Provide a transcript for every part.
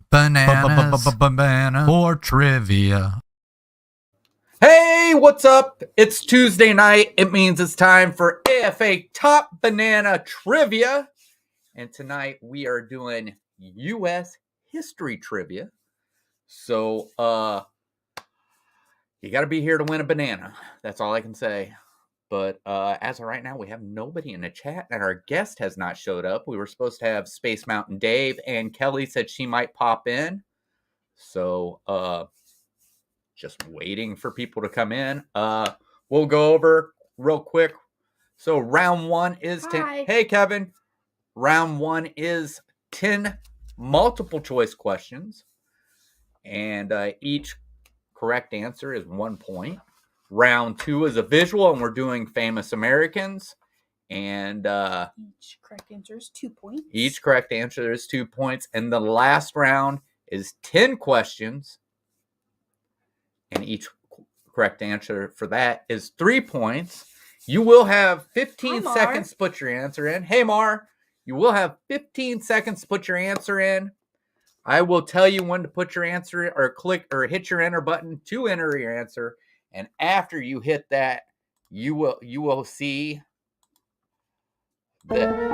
banana for trivia. Hey, what's up? It's Tuesday night. It means it's time for AFA Top Banana Trivia. And tonight we are doing U.S. history trivia. So, you got to be here to win a banana. That's all I can say. But as of right now, we have nobody in the chat, and our guest has not showed up. We were supposed to have Space Mountain Dave, and Kelly said she might pop in. So, just waiting for people to come in. We'll go over real quick. So round one is 10. Hey, Kevin. Round one is 10 multiple choice questions. And each correct answer is 1 point. Round two is a visual, and we're doing famous Americans. And each correct answer is 2 points. Each correct answer is 2 points. And the last round is 10 questions. And each correct answer for that is 3 points. You will have 15 seconds to put your answer in. Hey, Mar, you will have 15 seconds to put your answer in. I will tell you when to put your answer or click or hit your enter button to enter your answer. And after you hit that, you will see that.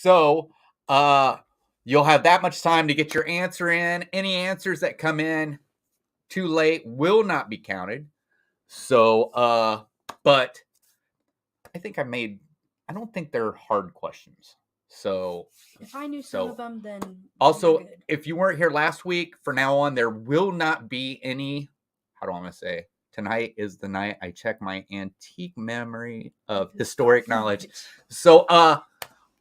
So, you'll have that much time to get your answer in. Any answers that come in too late will not be counted. So, but I think I don't think they're hard questions. So, if I knew some of them, then also, if you weren't here last week, from now on, there will not be any, how do I want to say? Tonight is the night I check my antique memory of historic knowledge. So,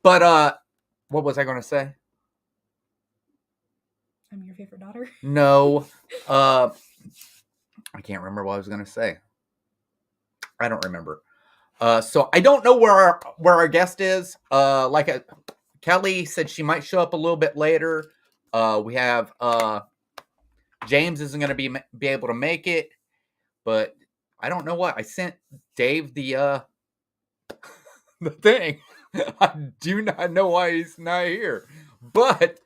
but what was I going to say? I'm your favorite daughter. No, I can't remember what I was going to say. I don't remember. So I don't know where our guest is. Kelly said she might show up a little bit later. We have James isn't going to be able to make it, but I don't know what I sent Dave the thing. I do not know why he's not here, but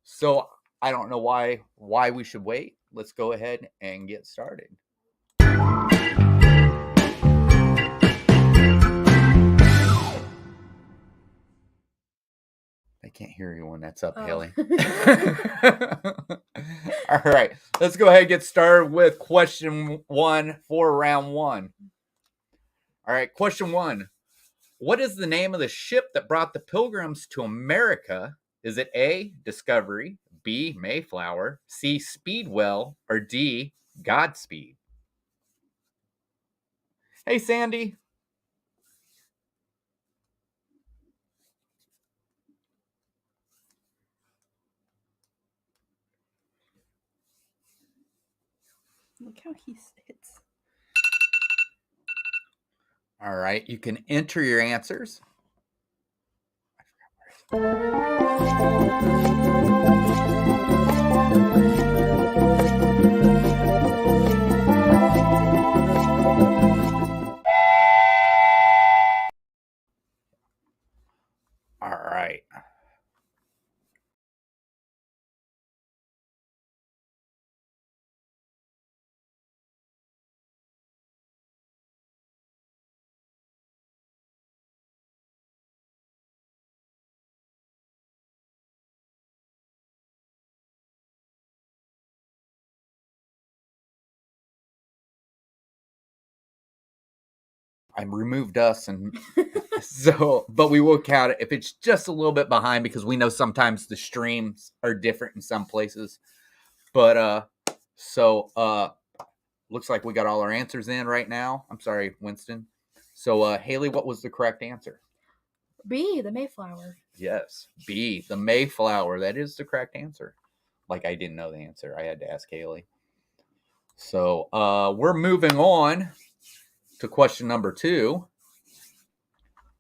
so I don't know why we should wait. Let's go ahead and get started. I can't hear you when that's up, Haley. All right, let's go ahead and get started with question one for round one. All right, question one. What is the name of the ship that brought the Pilgrims to America? Is it A, Discovery, B, Mayflower, C, Speedwell, or D, Godspeed? Hey, Sandy. Look how he sits. All right, you can enter your answers. All right. I removed us, and so, but we will count it if it's just a little bit behind because we know sometimes the streams are different in some places. But looks like we got all our answers in right now. I'm sorry, Winston. So, Haley, what was the correct answer? B, the Mayflower. Yes, B, the Mayflower. That is the correct answer. Like I didn't know the answer. I had to ask Haley. So, we're moving on to question number 2.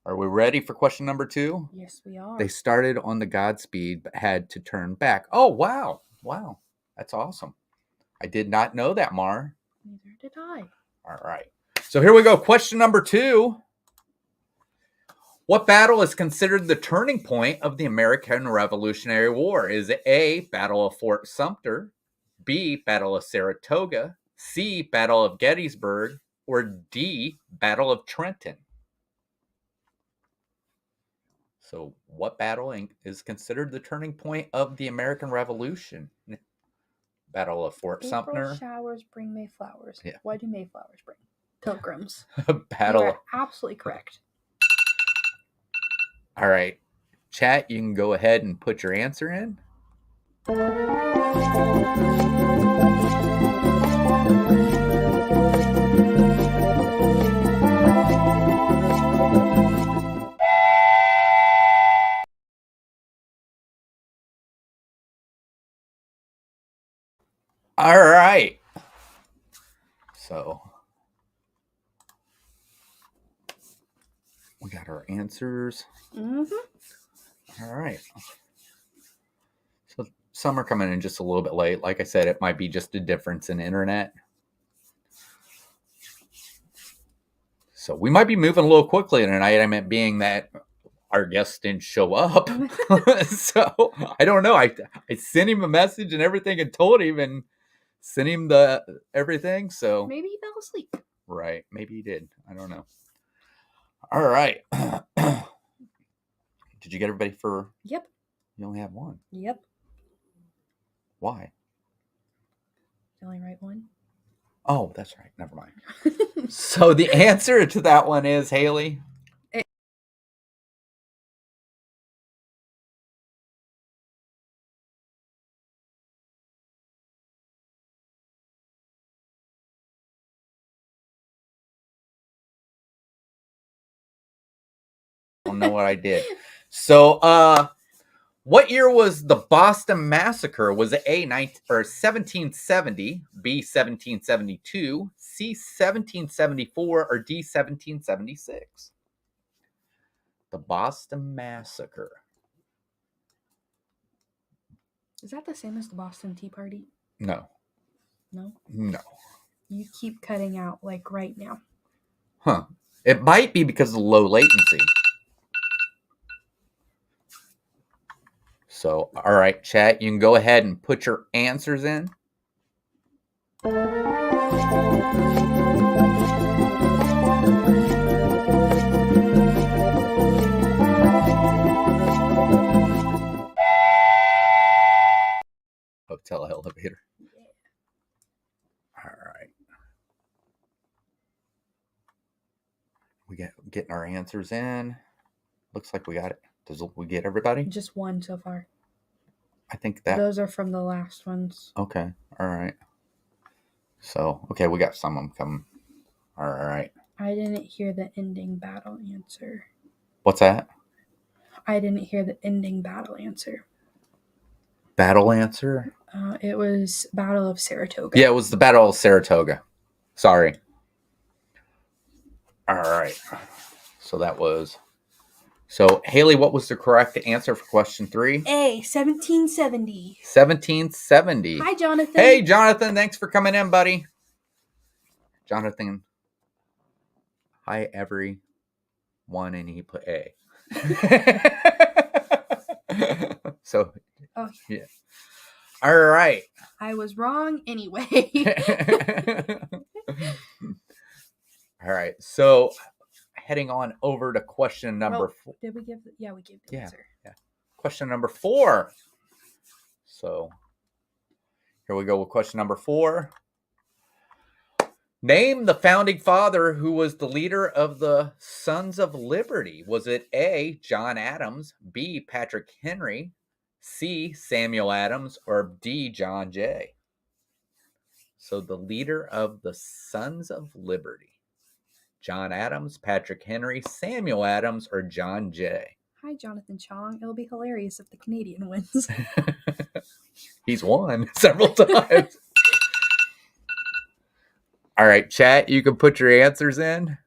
Are we ready for question number 2? Yes, we are. They started on the Godspeed but had to turn back. Oh, wow. Wow. That's awesome. I did not know that, Mar. Neither did I. All right. So here we go. Question number 2. What battle is considered the turning point of the American Revolutionary War? Is it A, Battle of Fort Sumter, B, Battle of Saratoga, C, Battle of Gettysburg, or D, Battle of Trenton? So what battle is considered the turning point of the American Revolution? Battle of Fort April Sumter. showers bring Mayflowers. Yeah. Why do Mayflowers bring? Pilgrims. Battle. You are absolutely correct. All right. Chat, you can go ahead and put your answer in. All right. So we got our answers. Mm-hmm. All right. So some are coming in just a little bit late. Like I said, it might be just a difference in internet. So we might be moving a little quickly tonight. I meant being that our guest didn't show up. So I don't know. I sent him a message and everything and told him and sent him the everything. So Maybe he fell asleep. right. Maybe he did. I don't know. All right. Did you get everybody for? Yep. You only have one. Yep. Why? The only right one. Oh, that's right. Never mind. So the answer to that one is Haley. I don't know what I did. So, what year was the Boston Massacre? Was it A, 1770, B, 1772, C, 1774, or D, 1776? The Boston Massacre. Is that the same as the Boston Tea Party? No. No? No. You keep cutting out, like, right now. Huh. It might be because of the low latency. So, all right, chat, you can go ahead and put your answers in. Hotel elevator. All right. We getting our answers in. Looks like we got it. Does we get everybody? Just one so far. I think that. Those are from the last ones. Okay. All right. So, okay, we got some of them coming. All right. I didn't hear the ending battle answer. What's that? I didn't hear the ending battle answer. Battle answer? It was Battle of Saratoga. Yeah, it was the Battle of Saratoga. Sorry. All right. So that was. So, Haley, what was the correct answer for question 3? A, 1770. 1770. Hi, Jonathan. Hey, Jonathan. Thanks for coming in, buddy. Jonathan. Hi, everyone. And he put A. So, Oh, yeah. All right. I was wrong anyway. All right. So, heading on over to question number 4. Did we give? Yeah, we gave the answer. Yeah. Question number 4. So, here we go with question number 4. Name the founding father who was the leader of the Sons of Liberty. Was it A, John Adams, B, Patrick Henry, C, Samuel Adams, or D, John Jay? So the leader of the Sons of Liberty. John Adams, Patrick Henry, Samuel Adams, or John Jay? Hi, Jonathan Chong. It'll be hilarious if the Canadian wins. He's won several times. All right, chat, you can put your answers in.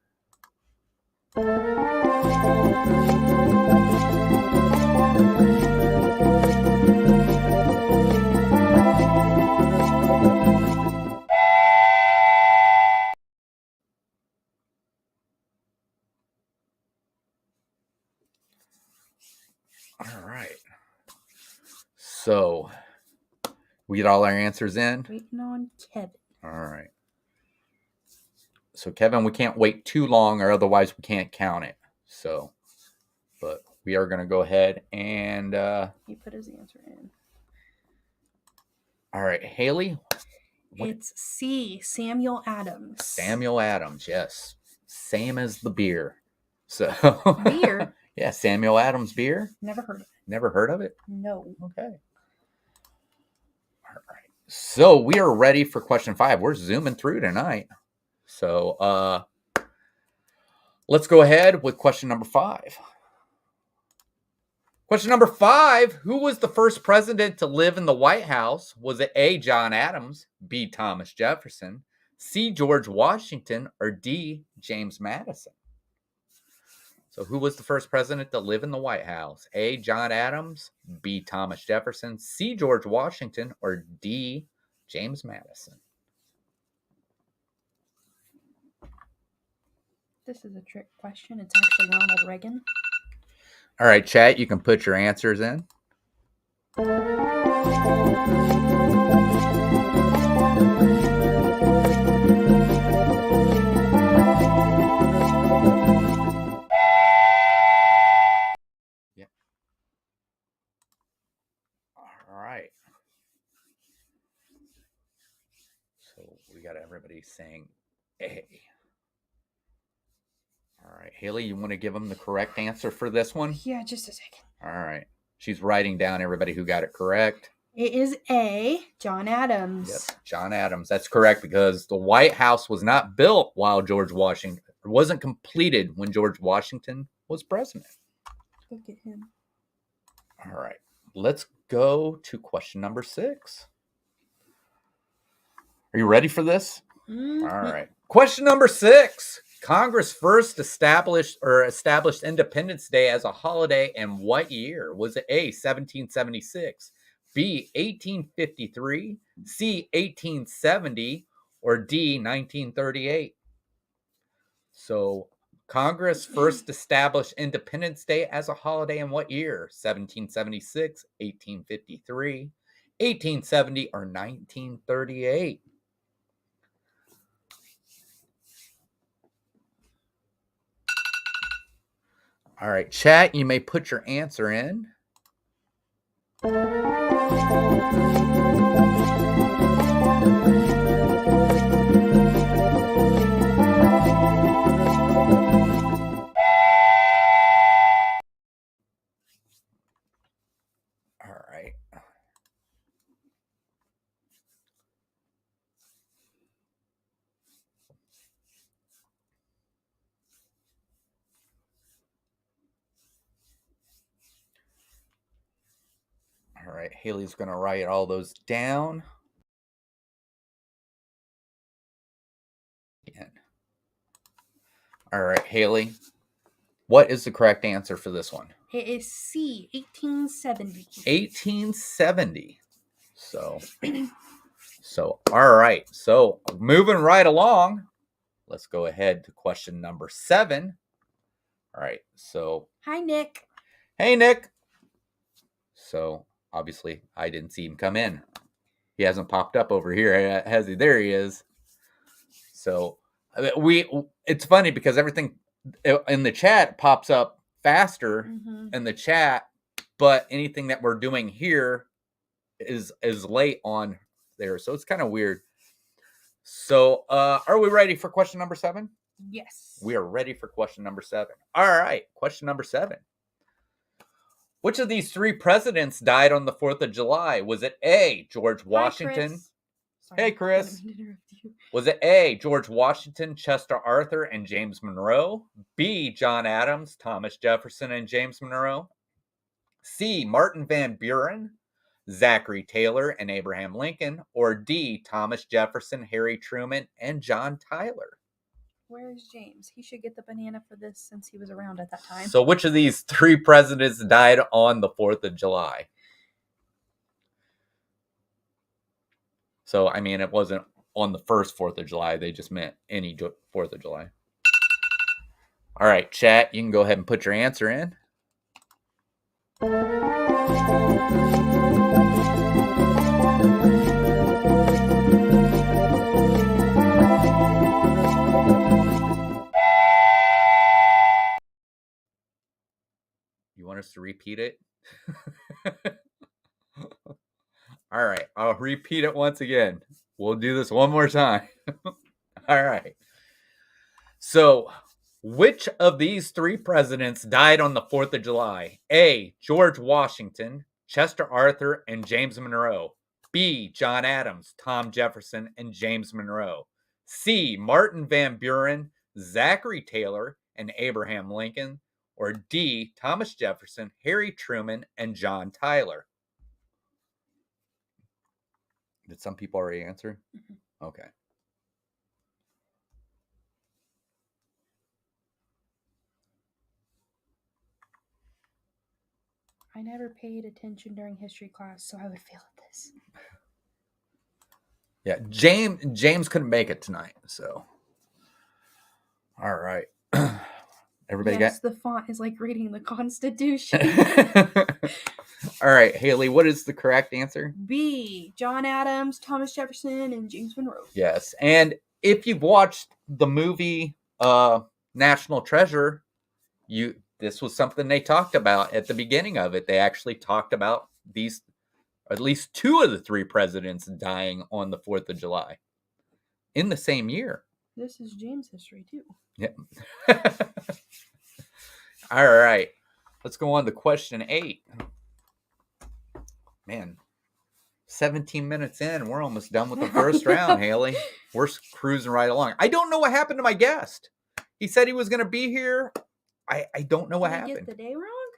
All right. So we get all our answers in. Waiting on Kevin. All right. So Kevin, we can't wait too long, or otherwise we can't count it. So, but we are going to go ahead and. He put his answer in. All right, Haley. It's C. Samuel Adams. Samuel Adams, yes. Same as the beer. So Beer? Yeah, Samuel Adams beer. Never heard of it. Never heard of it? No. Okay. All right. So we are ready for question 5. We're zooming through tonight. So let's go ahead with question number 5. Question number 5, who was the first president to live in the White House? Was it A, John Adams, B, Thomas Jefferson, C, George Washington, or D, James Madison? So who was the first president to live in the White House? A, John Adams, B, Thomas Jefferson, C, George Washington, or D, James Madison? This is a trick question. It's actually Ronald Reagan. All right, chat, you can put your answers in. Yep. All right. So we got everybody saying A. All right, Haley, you want to give them the correct answer for this one? Yeah, just a second. All right. She's writing down everybody who got it correct. It is A, John Adams. Yep, John Adams. That's correct because the White House was not built while George Washington, or wasn't completed when George Washington was president. Look at him. All right. Let's go to question number 6. Are you ready for this? Mm-hmm. All right. Question number 6. Congress first established Independence Day as a holiday in what year? Was it A, 1776, B, 1853, C, 1870, or D, 1938? So Congress first established Independence Day as a holiday in what year? 1776, 1853, 1870, or 1938? All right, chat, you may put your answer in. All right. All right, Haley's going to write all those down. Again. All right, Haley, what is the correct answer for this one? It is C, 1870. 1870. So all right. So moving right along, let's go ahead to question number 7. All right. So Hi, Nick. hey, Nick. So obviously I didn't see him come in. He hasn't popped up over here, has he? There he is. So it's funny because everything in the chat pops up faster in the chat, but anything that we're doing here is late on there. So it's kind of weird. So are we ready for question number 7? Yes. We are ready for question number 7. All right, question number 7. Which of these 3 presidents died on the 4th of July? Was it A, George Washington? Hi, Chris. Sorry, Hey, Chris. I didn't mean to interrupt you. Was it A, George Washington, Chester Arthur, and James Monroe? B, John Adams, Thomas Jefferson, and James Monroe? C, Martin Van Buren, Zachary Taylor, and Abraham Lincoln? Or D, Thomas Jefferson, Harry Truman, and John Tyler? Where's James? He should get the banana for this since he was around at that time. So which of these 3 presidents died on the 4th of July? So, I mean, it wasn't on the first 4th of July. They just meant any 4th of July. All right, chat, you can go ahead and put your answer in. You want us to repeat it? All right, I'll repeat it once again. We'll do this one more time. All right. So, which of these 3 presidents died on the 4th of July? A. George Washington, Chester Arthur, and James Monroe. B. John Adams, Tom Jefferson, and James Monroe. C. Martin Van Buren, Zachary Taylor, and Abraham Lincoln. Or D. Thomas Jefferson, Harry Truman, and John Tyler. Did some people already answer? Mm-hmm. Okay. I never paid attention during history class, so I would fail at this. Yeah, James couldn't make it tonight, so. All right. Everybody yes, the font is like reading the Constitution. All right, Haley, what is the correct answer? B. John Adams, Thomas Jefferson, and James Monroe. Yes, and if you've watched the movie National Treasure, this was something they talked about at the beginning of it. They actually talked about these, at least 2 of the 3 presidents dying on the 4th of July in the same year. This is James history, too. Yep. All right. Let's go on to question 8. Man, 17 minutes in, we're almost done with the first round, Haley. We're cruising right along. I don't know what happened to my guest. He said he was going to be here. I don't know what happened. Did you get the day wrong?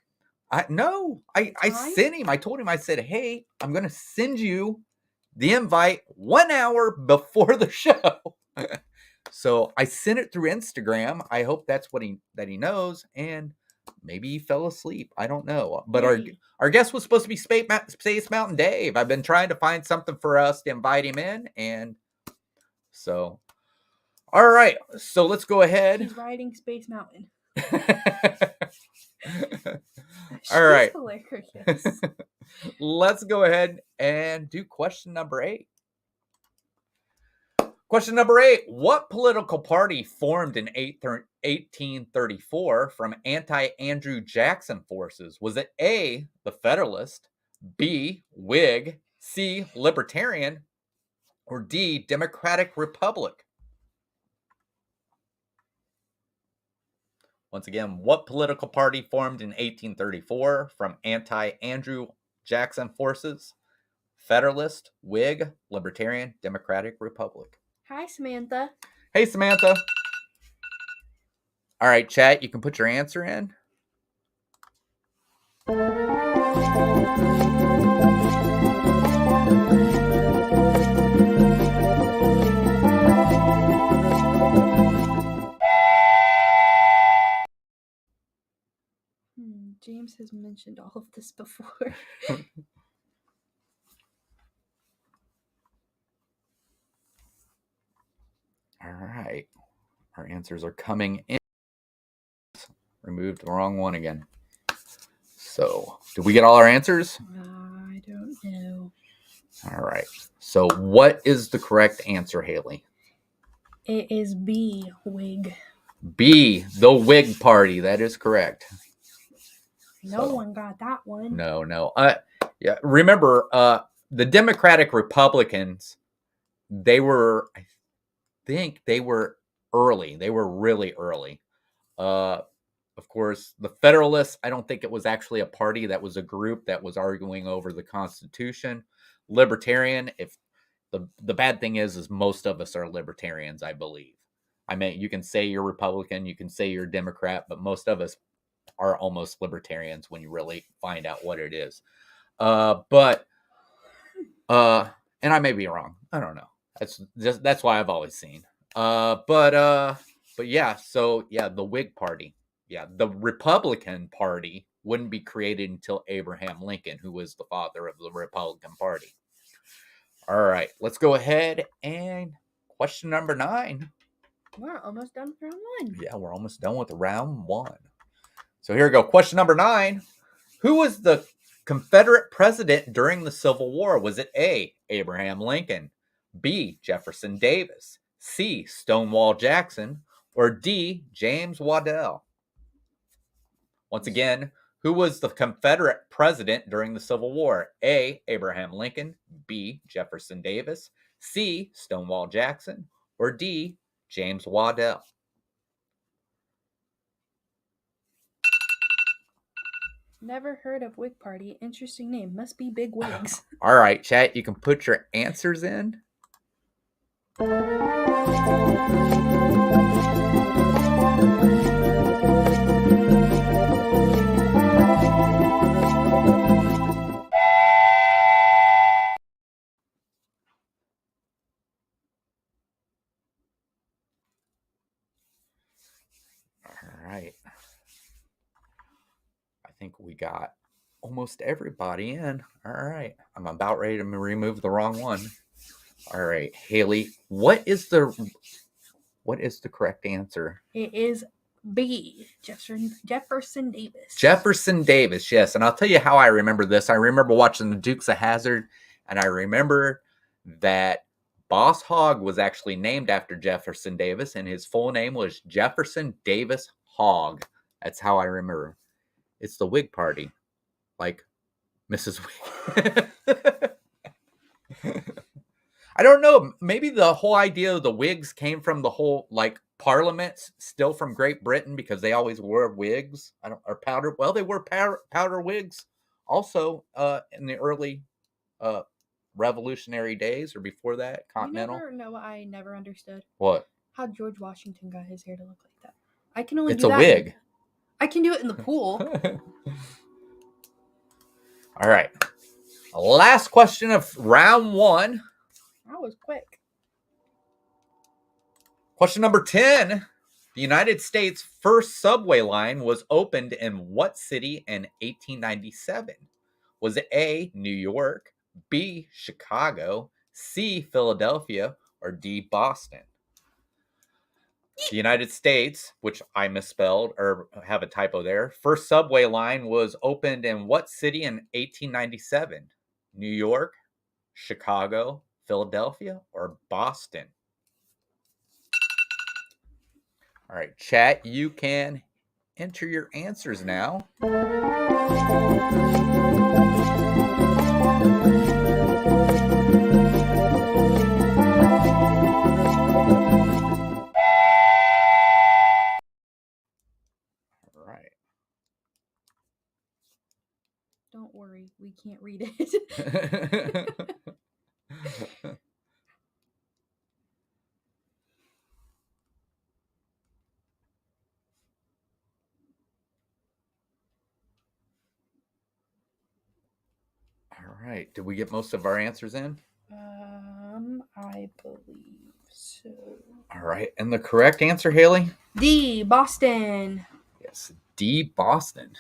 I sent him. I told him, I said, hey, I'm going to send you the invite 1 hour before the show. So I sent it through Instagram. I hope that's what he knows. And maybe he fell asleep. I don't know. But our guest was supposed to be Space Mountain Dave. I've been trying to find something for us to invite him in. And so, all right. So let's go ahead. He's riding Space Mountain. All right. Hilarious. Let's go ahead and do question number 8. Question number 8. What political party formed in 1834 from anti-Andrew Jackson forces? Was it A, the Federalist, B, Whig, C, Libertarian, or D, Democratic Republic? Once again, what political party formed in 1834 from anti-Andrew Jackson forces? Federalist, Whig, Libertarian, Democratic Republic. Hi, Samantha. Hey, Samantha. All right, chat, you can put your answer in. James has mentioned all of this before. All right. Our answers are coming in. Removed the wrong one again. So, did we get all our answers? I don't know. All right. So, what is the correct answer, Haley? It is B, Whig. B, the Whig Party. That is correct. No one got that one. No. Yeah. Remember, the Democratic Republicans, I think they were early. They were really early. Of course, the Federalists, I don't think it was actually a party. That was a group that was arguing over the Constitution. Libertarian, if the bad thing is most of us are libertarians, I believe. I mean, you can say you're Republican, you can say you're Democrat, but most of us are almost libertarians when you really find out what it is. And I may be wrong. I don't know. That's why I've always seen. But But yeah, so yeah, the Whig Party. Yeah, the Republican Party wouldn't be created until Abraham Lincoln, who was the father of the Republican Party. All right, let's go ahead and question number 9. We're almost done with round 1. Yeah, we're almost done with round 1. So here we go. Question number 9. Who was the Confederate president during the Civil War? Was it A, Abraham Lincoln, B, Jefferson Davis, C, Stonewall Jackson, or D, James Waddell? Once again, who was the Confederate president during the Civil War? A, Abraham Lincoln, B, Jefferson Davis, C, Stonewall Jackson, or D, James Waddell? Never heard of Whig Party. Interesting name. Must be big wigs. All right, chat, you can put your answers in. All right. I think we got almost everybody in. All right. I'm about ready to remove the wrong one. All right, Haley, what is the correct answer? It is B. Jefferson Davis. Jefferson Davis, yes. And I'll tell you how I remember this. I remember watching the Dukes of Hazzard, and I remember that Boss Hogg was actually named after Jefferson Davis, and his full name was Jefferson Davis Hogg. That's how I remember. It's the Whig Party, like Mrs. Whig. I don't know. Maybe the whole idea of the wigs came from the whole like parliaments still from Great Britain because they always wore wigs. Or powder. Well, they wore powder wigs also in the early revolutionary days or before that. Continental. You never know what I never understood. What? How George Washington got his hair to look like that. I can only It's do a that. wig. I can do it in the pool. All right. Last question of round 1. That was quick. Question number 10. The United States' first subway line was opened in what city in 1897? Was it A, New York, B, Chicago, C, Philadelphia, or D, Boston? The United States, which I misspelled or have a typo there, first subway line was opened in what city in 1897? New York, Chicago, Philadelphia, or Boston? All right, chat, you can enter your answers now. All right. Don't worry, we can't read it. All right. Did we get most of our answers in? I believe so. All right. And the correct answer, Haley? D, Boston. Yes, D, Boston.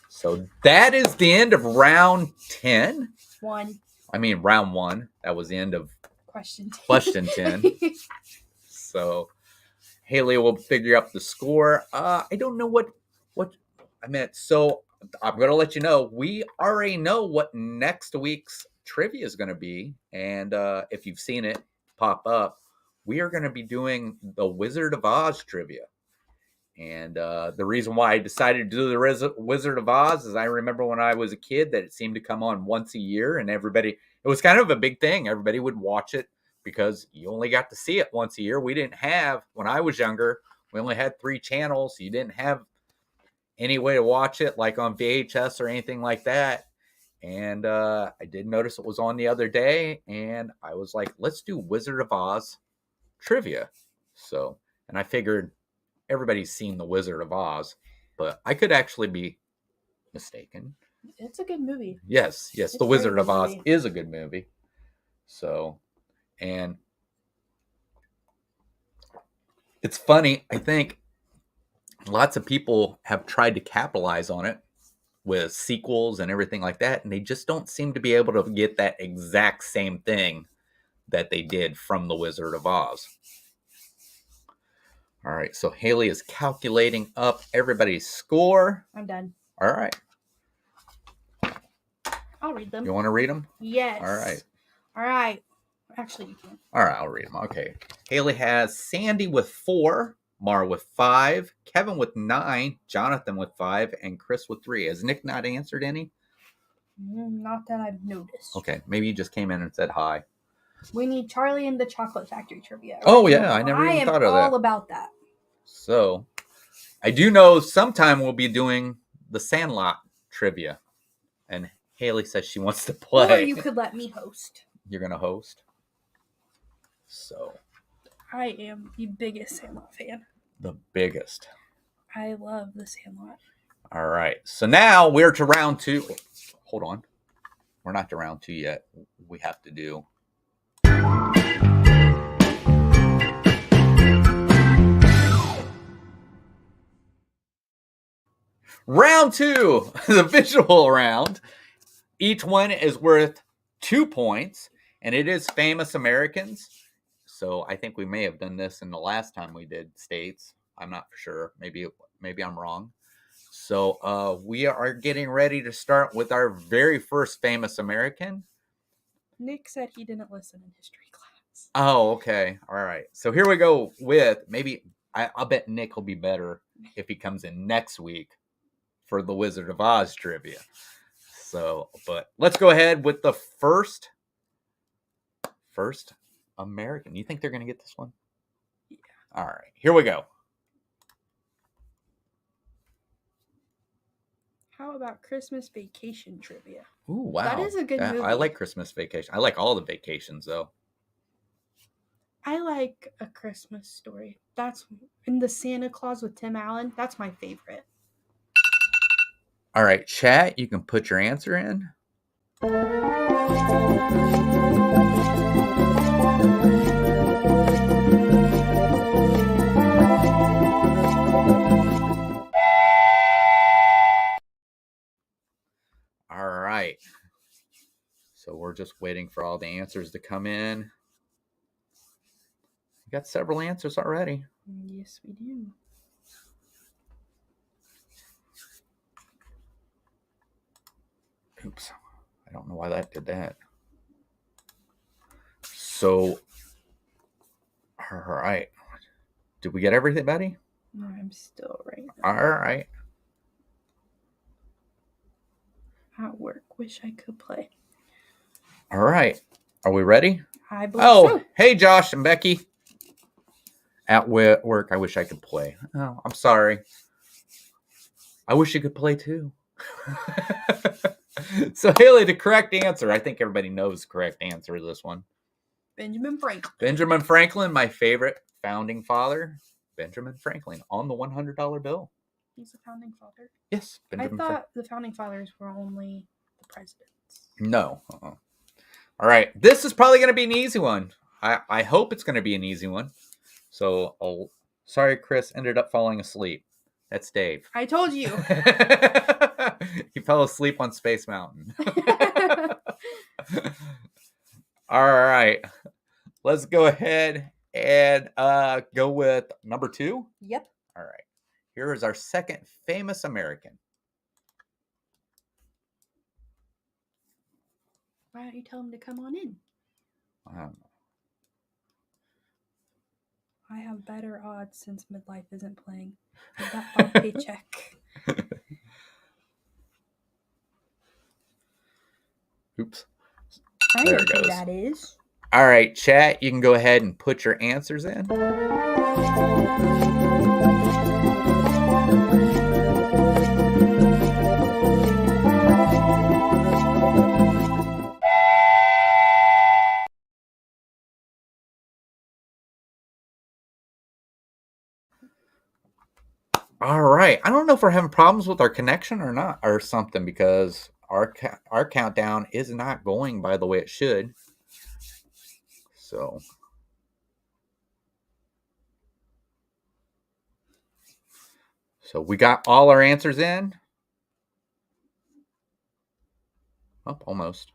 So that is the end of round 10. Round 1. That was the end of question 10. So Haley will figure out the score. I don't know what I meant. So I'm going to let you know. We already know what next week's trivia is going to be. And if you've seen it pop up, we are going to be doing the Wizard of Oz trivia. And the reason why I decided to do the Wizard of Oz is I remember when I was a kid that it seemed to come on once a year, and it was kind of a big thing. Everybody would watch it because you only got to see it once a year. We didn't have, when I was younger, we only had 3 channels. So you didn't have any way to watch it like on VHS or anything like that. And I did notice it was on the other day, and I was like, let's do Wizard of Oz trivia. So, and I figured everybody's seen The Wizard of Oz, but I could actually be mistaken. It's a good movie. Yes, The Wizard of Oz is a good movie. So, and It's funny. I think lots of people have tried to capitalize on it with sequels and everything like that, and they just don't seem to be able to get that exact same thing that they did from The Wizard of Oz. All right, so Haley is calculating up everybody's score. I'm done. All right. I'll read them. You want to read them? Yes. All right. All right. Actually, you can. All right, I'll read them. Okay. Haley has Sandy with 4, Mar with 5, Kevin with 9, Jonathan with 5, and Chris with 3. Has Nick not answered any? Not that I've noticed. Okay, maybe you just came in and said hi. We need Charlie and the Chocolate Factory trivia. Oh, yeah, I never even thought of that. I am all about that. So, I do know sometime we'll be doing the Sandlot trivia. And Haley says she wants to play. Or you could let me host. You're going to host? So. I am the biggest Sandlot fan. The biggest. I love the Sandlot. All right. So now we're to round 2. Hold on. We're not to round 2 yet. We have to do. Round 2, the visual round. Each one is worth 2 points, and it is famous Americans. So I think we may have done this in the last time we did states. I'm not for sure. Maybe I'm wrong. So we are getting ready to start with our very first famous American. Nick said he didn't listen in history class. Oh, okay. All right. So here we go with I'll bet Nick will be better if he comes in next week for the Wizard of Oz trivia. So, but let's go ahead with the first American. You think they're going to get this one? Yeah. All right. Here we go. How about Christmas Vacation trivia? Ooh, wow. That is a good movie. I like Christmas Vacation. I like all the vacations, though. I like A Christmas Story. That's in the Santa Claus with Tim Allen. That's my favorite. All right, chat, you can put your answer in. All right. So we're just waiting for all the answers to come in. We got several answers already. Yes, we do. Oops. I don't know why that did that. So, all right. Did we get everybody? No, I'm still right now. All right. At work. Wish I could play. All right. Are we ready? I believe so. Hey, Josh and Becky. At work, I wish I could play. Oh, I'm sorry. I wish you could play too. So, Haley, the correct answer. I think everybody knows the correct answer to this one. Benjamin Franklin. Benjamin Franklin, my favorite founding father. Benjamin Franklin on the $100 bill. He's a founding father. Yes. I thought the founding fathers were only the presidents. No. All right. This is probably going to be an easy one. I hope it's going to be an easy one. So, sorry, Chris ended up falling asleep. That's Dave. I told you. He fell asleep on Space Mountain. All right. Let's go ahead and go with number 2. Yep. All right. Here is our second famous American. Why don't you tell him to come on in? I have better odds since Midlife isn't playing. I got my paycheck. Oops. I know who that is. All right, chat, you can go ahead and put your answers in. All right. I don't know if we're having problems with our connection or not, or something, because our countdown is not going by the way it should. So, So we got all our answers in. Oh, almost.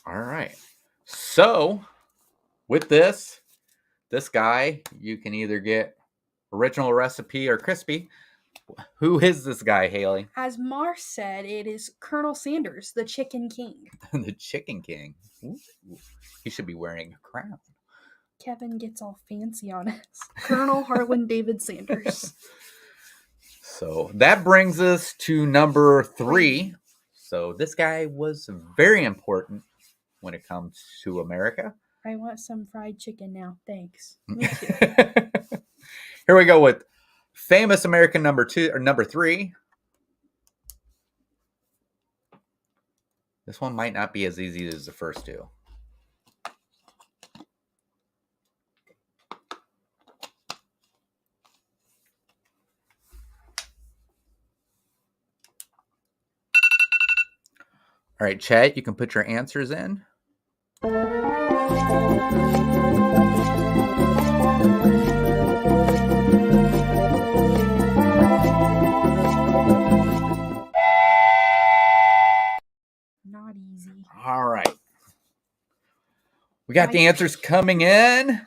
All right. So with this guy, you can either get original recipe or crispy. Who is this guy, Haley? As Mars said, it is Colonel Sanders, the Chicken King. The Chicken King. Ooh. He should be wearing a crown. Kevin gets all fancy on us. Colonel Harlan David Sanders. So that brings us to number 3. So this guy was very important when it comes to America. I want some fried chicken now. Thanks. Here we go with famous American number 3. This one might not be as easy as the first two. All right, chat, you can put your answers in. Not easy. All right. We got the answers coming in.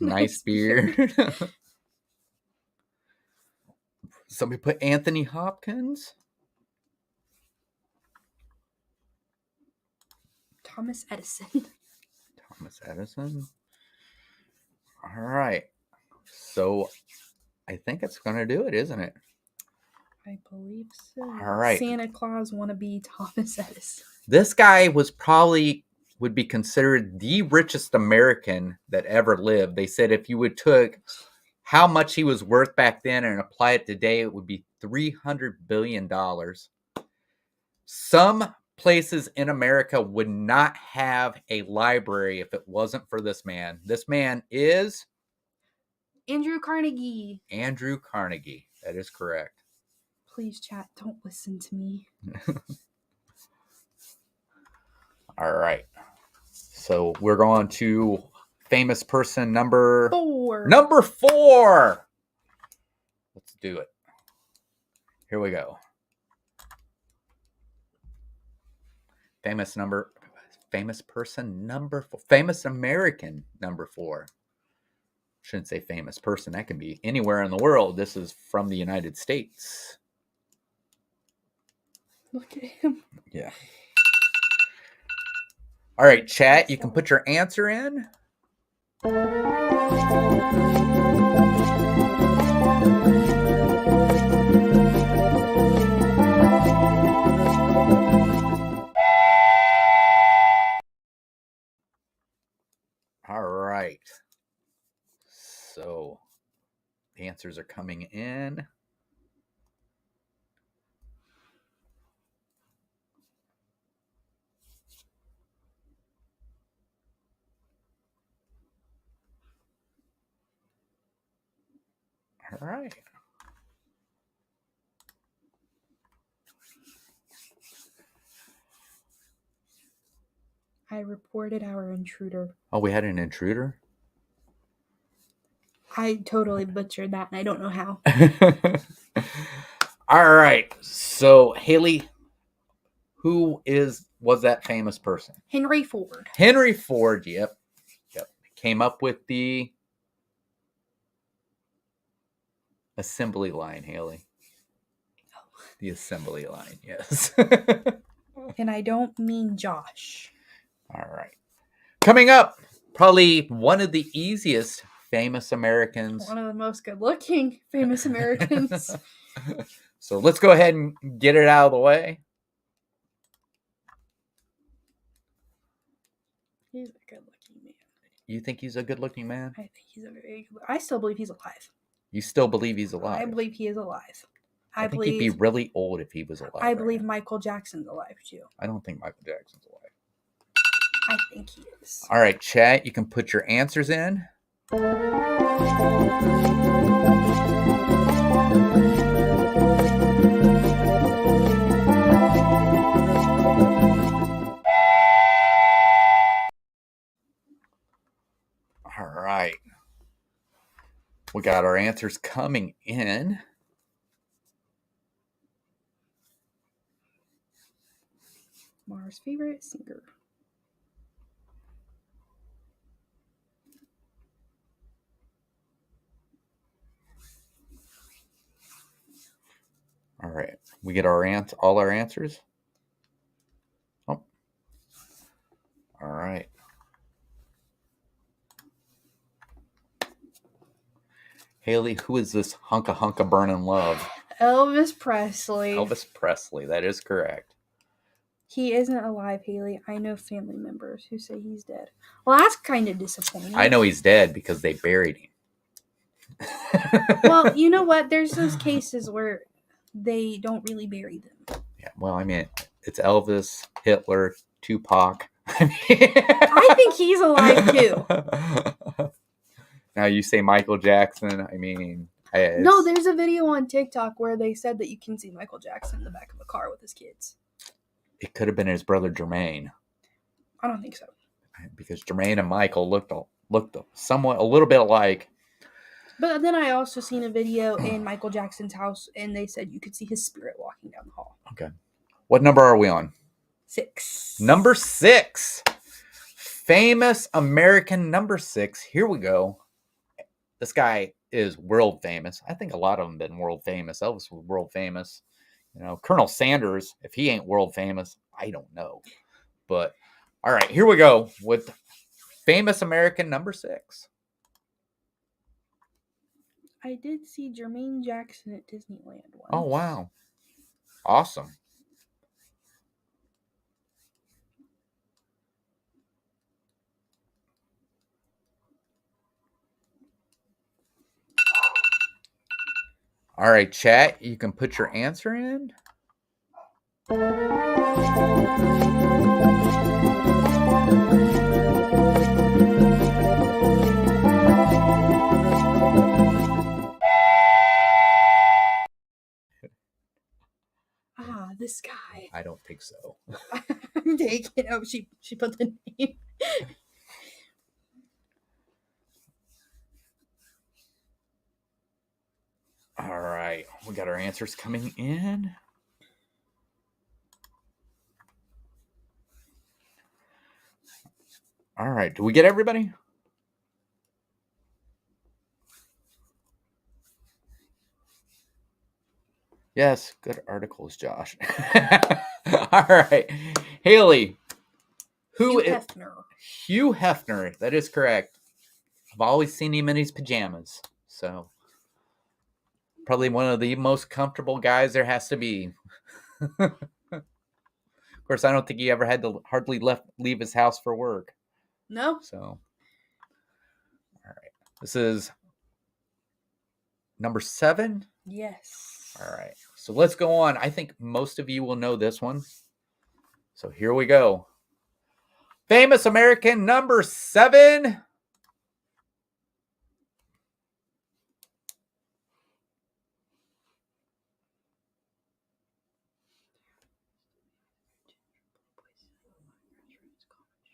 Nice beard. Somebody put Anthony Hopkins. Thomas Edison. Thomas Edison. All right. So I think it's going to do it, isn't it? I believe so. All right. Santa Claus wannabe Thomas Edison. This guy would be considered the richest American that ever lived. They said if you would took how much he was worth back then and apply it today, it would be $300 billion. Some places in America would not have a library if it wasn't for this man. This man is Andrew Carnegie. Andrew Carnegie. That is correct. Please, chat, don't listen to me. All right. So we're going to famous person number 4. Number 4. Let's do it. Here we go. Famous person number 4. Famous American number 4. Shouldn't say famous person. That can be anywhere in the world. This is from the United States. Look at him. Yeah. All right, chat, you can put your answer in. All right. So the answers are coming in. All right. I reported our intruder. Oh, we had an intruder? I totally butchered that, and I don't know how. All right. So, Haley, who was that famous person? Henry Ford. Henry Ford, yep. Came up with the assembly line, Haley. The assembly line, yes. And I don't mean Josh. All right. Coming up, probably one of the easiest famous Americans. One of the most good-looking famous Americans. So let's go ahead and get it out of the way. He's a good-looking man. You think he's a good-looking man? I think he's a very good. I still believe he's alive. You still believe he's alive? I believe he is alive. I think he'd be really old if he was alive. I believe Michael Jackson's alive too. I don't think Michael Jackson's alive. I think he is. All right, chat, you can put your answers in. All right. We got our answers coming in. Mara's favorite singer. All right. We get all our answers. Oh. All right. Haley, who is this hunka burning love? Elvis Presley. Elvis Presley. That is correct. He isn't alive, Haley. I know family members who say he's dead. Well, that's kind of disappointing. I know he's dead because they buried him. Well, you know what? There's those cases where they don't really bury them. Yeah, well, I mean, it's Elvis, Hitler, Tupac. I think he's alive too. Now you say Michael Jackson. I mean, no, there's a video on TikTok where they said that you can see Michael Jackson in the back of a car with his kids. It could have been his brother Jermaine. I don't think so. Because Jermaine and Michael looked somewhat a little bit alike. But then I also seen a video in Michael Jackson's house, and they said you could see his spirit walking down the hall. Okay. What number are we on? 6. Number 6. Famous American number 6. Here we go. This guy is world famous. I think a lot of them have been world famous. Elvis was world famous. You know, Colonel Sanders, if he ain't world famous, I don't know. But, all right, here we go with famous American number 6. I did see Jermaine Jackson at Disneyland once. Oh, wow. Awesome. All right, chat, you can put your answer in. This guy. I don't think so. I'm taking. Oh, she put the name. All right, we got our answers coming in. All right, do we get everybody? Yes, good articles, Josh. All right, Haley. Hugh Hefner. Hugh Hefner. That is correct. I've always seen him in his pajamas, so probably one of the most comfortable guys there has to be. Of course, I don't think he ever had to hardly leave his house for work. No. So, all right, this is number 7. Yes. All right, so let's go on. I think most of you will know this one. So here we go. Famous American number 7.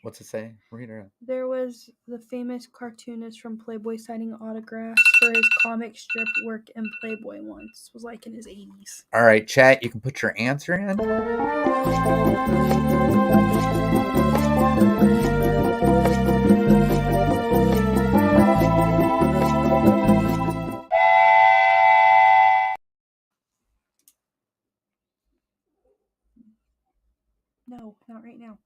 What's it say? Read it out. There was the famous cartoonist from Playboy signing autographs for his comic strip work in Playboy once. It was like in his 80s. All right, chat, you can put your answer in. No, not right now.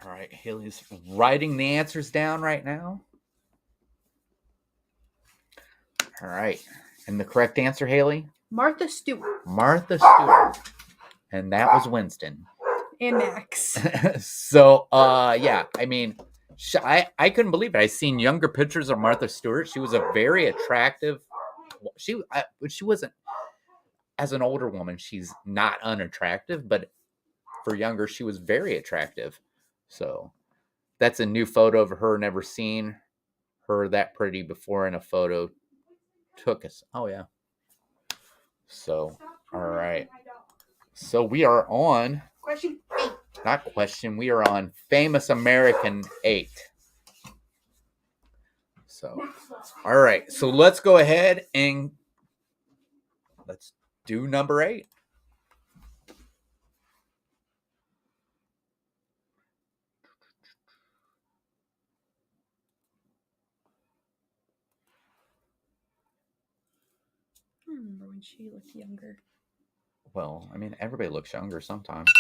All right, Haley's writing the answers down right now. All right, and the correct answer, Haley? Martha Stewart. Martha Stewart. And that was Winston. And Max. So, yeah, I mean, I couldn't believe it. I seen younger pictures of Martha Stewart. She was a very attractive. She wasn't, as an older woman, she's not unattractive, but for younger, she was very attractive. So that's a new photo of her, never seen. her that pretty before in a photo took us. Oh, yeah. So, all right. So we are on, Question 8. not question, we are on Famous American 8. So, all right. So let's go ahead and let's do number 8. I remember when she looked younger. Well, I mean, everybody looks younger sometimes.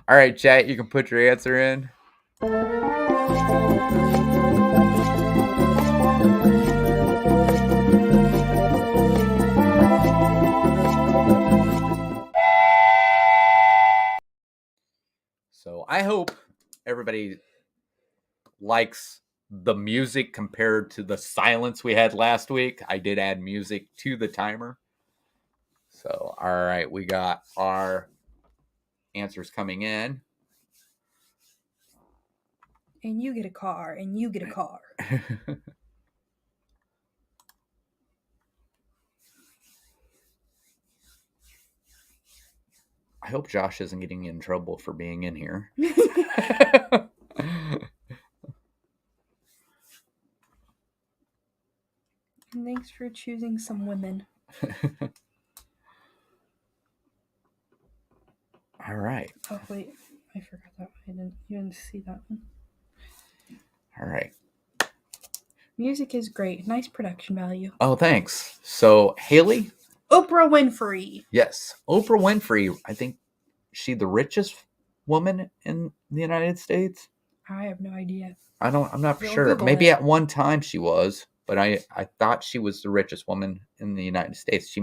All right, chat, you can put your answer in. So I hope everybody likes the music compared to the silence we had last week. I did add music to the timer. So, all right, we got our answers coming in. And you get a car, and you get a car. I hope Josh isn't getting in trouble for being in here. And thanks for choosing some women. All right. Oh, wait. I forgot that one. You didn't see that one. All right. Music is great. Nice production value. Oh, thanks. So, Haley? Oprah Winfrey. Yes. Oprah Winfrey, I think she the richest woman in the United States. I have no idea. I'm not for We'll sure. Google Maybe it. at one time she was, but I thought she was the richest woman in the United States. She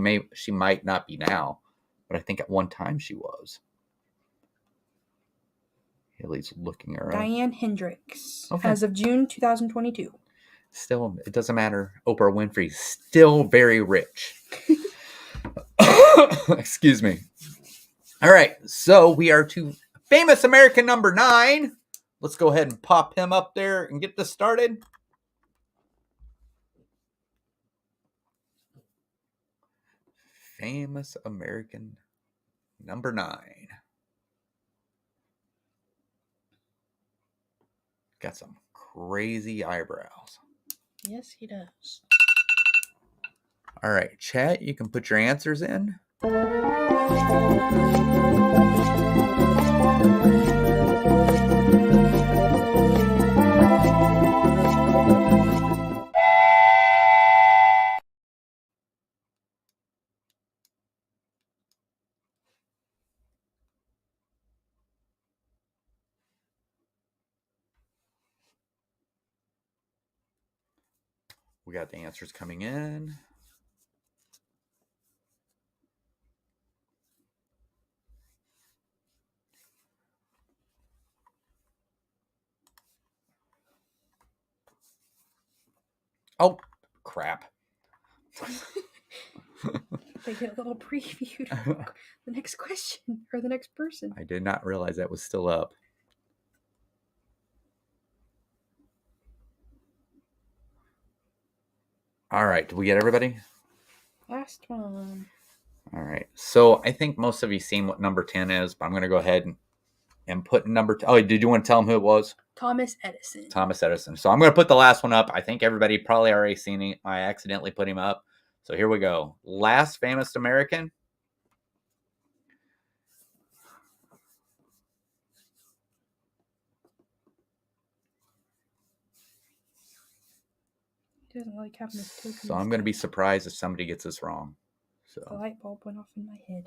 might not be now, but I think at one time she was. Haley's looking her up. Diane Hendricks. Okay. As of June 2022. Still, it doesn't matter. Oprah Winfrey's still very rich. Excuse me. All right, so we are to Famous American number 9. Let's go ahead and pop him up there and get this started. Famous American number 9. Got some crazy eyebrows. Yes, he does. All right, chat, you can put your answers in. We got the answers coming in. Oh, crap. They get a little preview to the next question or the next person. I did not realize that was still up. All right, did we get everybody? Last one. All right, so I think most of you seen what number 10 is, but I'm going to go ahead and put number 10. Oh, did you want to tell them who it was? Thomas Edison. Thomas Edison. So I'm going to put the last one up. I think everybody probably already seen it. I accidentally put him up. So here we go. Last famous American. He doesn't like having his token. So I'm going to be surprised if somebody gets this wrong. The So, light bulb went off in my head.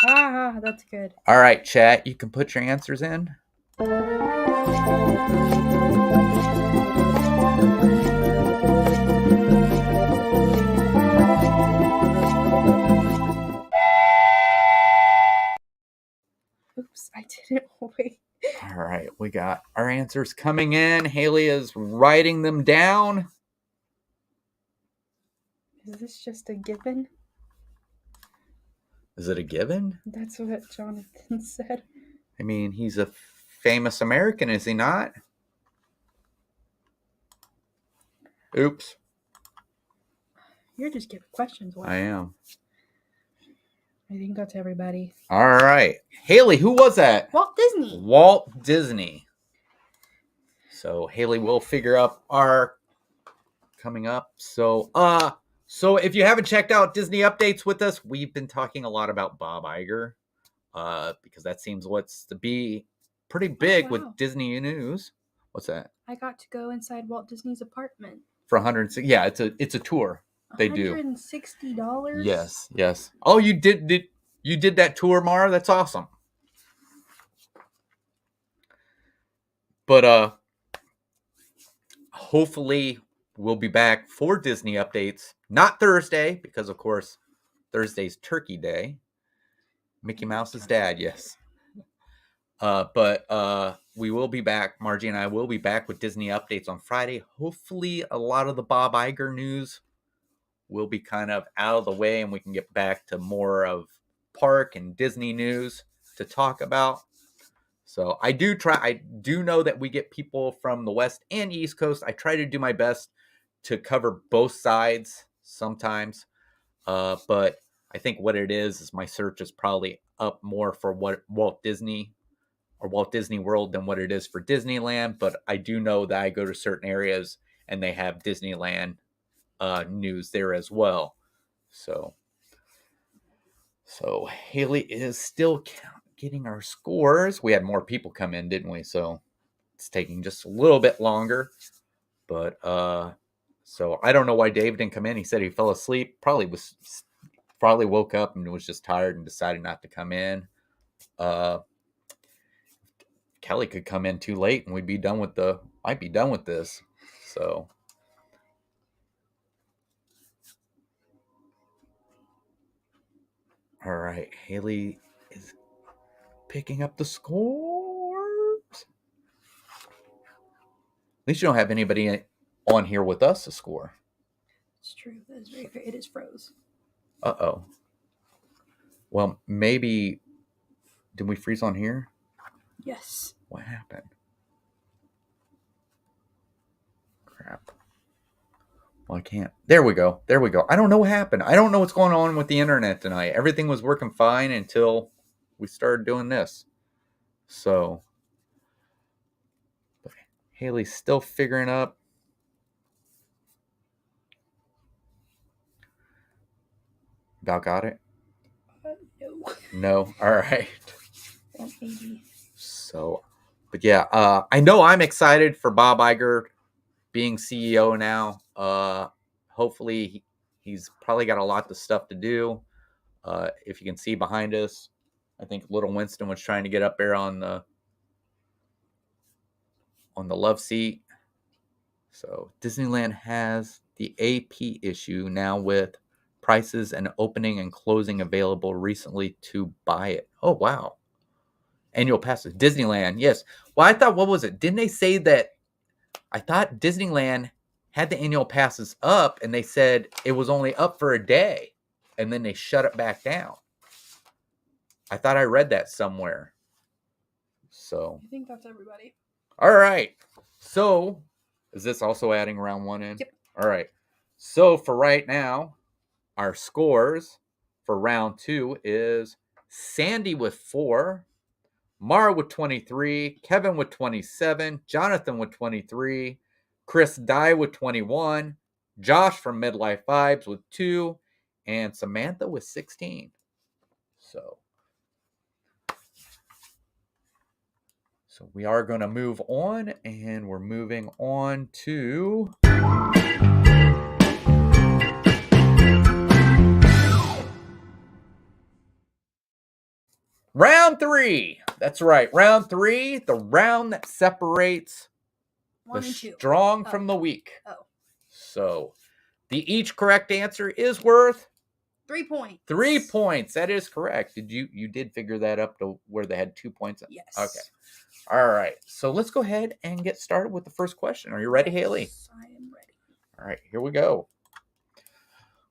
Ah, that's good. all right, chat, you can put your answers in. Oops, I didn't wait. All right, we got our answers coming in. Haley is writing them down. Is this just a given? Is it a given? That's what Jonathan said. I mean, he's a famous American, is he not? Oops. You're just giving questions away. I am. I think that's everybody. All right. Haley, who was that? Walt Disney. Walt Disney. So Haley will figure up our coming up. So if you haven't checked out Disney updates with us, we've been talking a lot about Bob Iger. Because that seems what's to be pretty big with Disney news. What's that? I got to go inside Walt Disney's apartment. For 160. Yeah, it's a tour. They do. $160? Yes. Oh, you did that tour, Mara? That's awesome. But hopefully we'll be back for Disney updates. Not Thursday, because of course Thursday's Turkey Day. Mickey Mouse's dad, yes. But we will be back. Margie and I will be back with Disney updates on Friday. Hopefully a lot of the Bob Iger news will be kind of out of the way and we can get back to more of park and Disney news to talk about. So I do know that we get people from the West and East Coast. I try to do my best to cover both sides sometimes. But I think what it is my search is probably up more for what Walt Disney World than what it is for Disneyland. But I do know that I go to certain areas and they have Disneyland news there as well. So Haley is still getting our scores. We had more people come in, didn't we? So it's taking just a little bit longer. But so I don't know why Dave didn't come in. He said he fell asleep. Probably woke up and was just tired and decided not to come in. Kelly could come in too late and might be done with this. So all right, Haley is picking up the scores. At least you don't have anybody on here with us to score. It's true. That is very fair. It is froze. Uh-oh. Well, maybe... Did we freeze on here? Yes. What happened? Crap. Well, I can't. There we go. I don't know what happened. I don't know what's going on with the internet tonight. Everything was working fine until we started doing this. So... Haley's still figuring up. About got it? No. No? All right. Maybe. So, but yeah, I know I'm excited for Bob Iger being CEO now. Hopefully he's probably got a lot of stuff to do. If you can see behind us, I think little Winston was trying to get up there on the love seat. So Disneyland has the AP issue now with prices and opening and closing available recently to buy it. Oh, wow. Annual passes. Disneyland, yes. Well, I thought, what was it? Didn't they say that? I thought Disneyland had the annual passes up and they said it was only up for a day and then they shut it back down. I thought I read that somewhere. So I think that's everybody. All right. So is this also adding round one in? Yep. All right. So for right now, our scores for round two is Sandy with 4, Mara with 23, Kevin with 27, Jonathan with 23, Chris Dye with 21, Josh from Midlife Vibes with 2, and Samantha with 16. So we are going to move on, and we're moving on to round 3. That's right. Round 3, the round that separates One the and two. strong from the weak. Oh. So the each correct answer is worth 3 points. 3 points. That is correct. You did figure that up to where they had 2 points? Yes. Okay. All right. So let's go ahead and get started with the first question. Are you ready, Haley? Yes, I am ready. All right, here we go.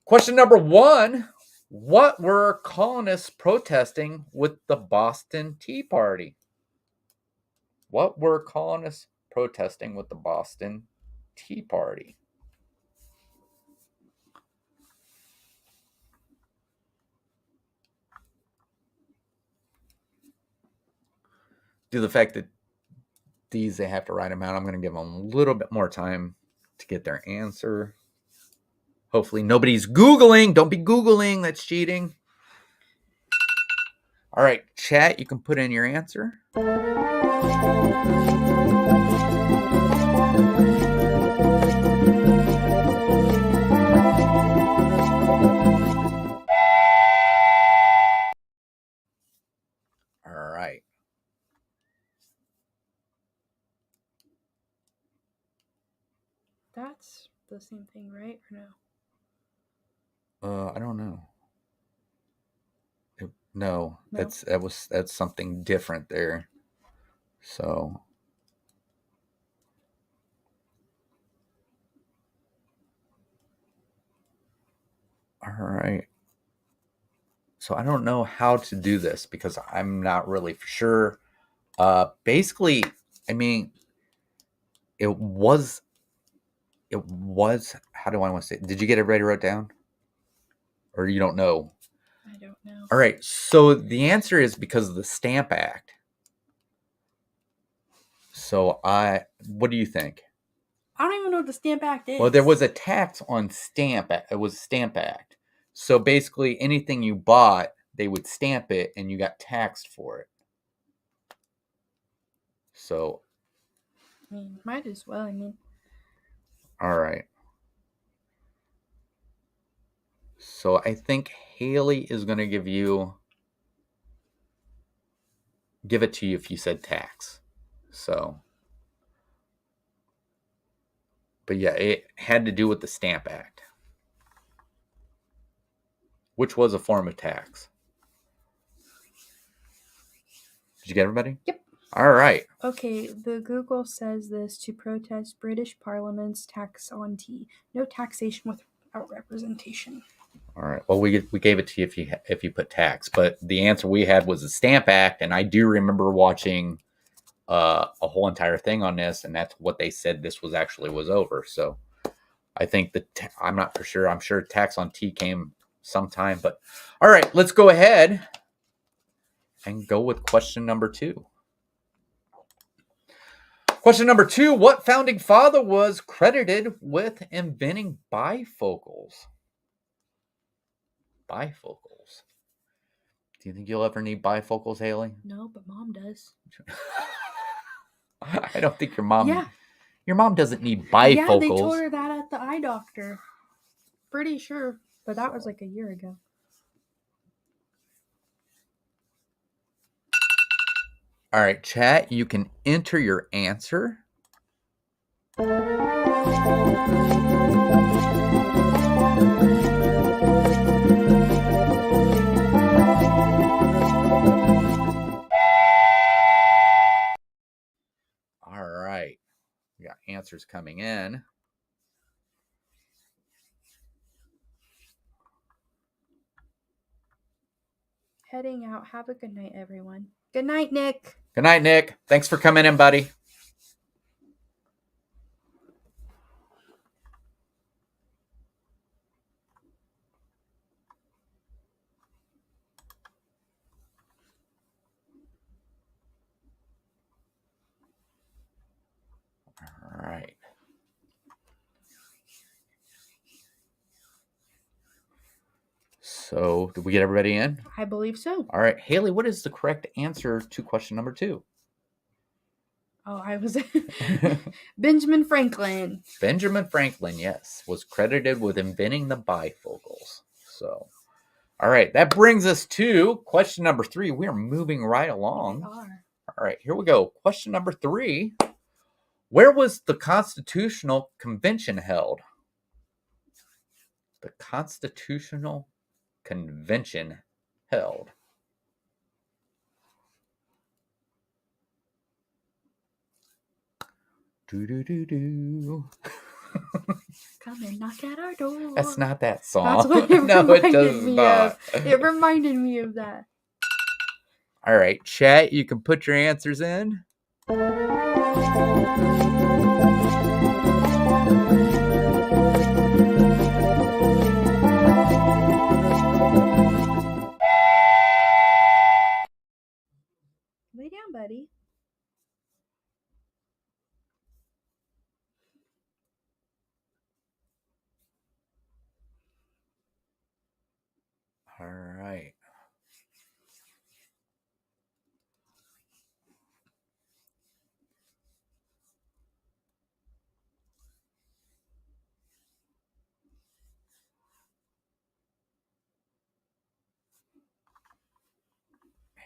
Question number 1. What were colonists protesting with the Boston Tea Party? What were colonists protesting with the Boston Tea Party? due to the fact that these, they have to write them out, I'm going to give them a little bit more time to get their answer. Hopefully nobody's Googling. Don't be Googling. That's cheating. All right, chat, you can put in your answer. All right. That's the same thing, right? Or no? I don't know. No, No. that's something different there. So, all right. So I don't know how to do this because I'm not really sure. Basically, I mean, it was. How do I want to say it? Did you get everybody wrote down? Or you don't know? I don't know. All right. So the answer is because of the Stamp Act. So what do you think? I don't even know what the Stamp Act is. Well, there was a tax on stamp. It was a Stamp Act. So basically, anything you bought, they would stamp it, and you got taxed for it. So, I mean, might as well. I mean, all right. So I think Haley is going to give it to you if you said tax. So, but yeah, it had to do with the Stamp Act, which was a form of tax. Did you get everybody? Yep. All right. Okay, the Google says this to protest British Parliament's tax on tea. No taxation without representation. All right. Well, we gave it to you if you put tax, but the answer we had was the Stamp Act, and I do remember watching a whole entire thing on this, and that's what they said this was over. So I think I'm not for sure. I'm sure tax on tea came sometime, but all right, let's go ahead and go with question number 2. Question number 2, what founding father was credited with inventing bifocals? Bifocals. Do you think you'll ever need bifocals, Haley? No, but Mom does. I don't think your mom... Yeah. Your mom doesn't need bifocals. Yeah, they told her that at the eye doctor. Pretty sure. But that was like a year ago. All right, chat, you can enter your answer. All right. We got answers coming in. Heading out. Have a good night, everyone. Good night, Nick. Good night, Nick. Thanks for coming in, buddy. All right. So, did we get everybody in? I believe so. All right. Haley, what is the correct answer to question number 2? Oh, I was... Benjamin Franklin. Benjamin Franklin, yes, was credited with inventing the bifocals. So, all right. That brings us to question number 3. We are moving right along. We are. All right. Here we go. Question number 3. Where was the Constitutional Convention held? The Constitutional Convention held. Do. Come and knock at our door. That's not that song. That's what it No, it does reminded me not. of. It reminded me of that. All right, chat, you can put your answers in. Lay down, buddy. All right.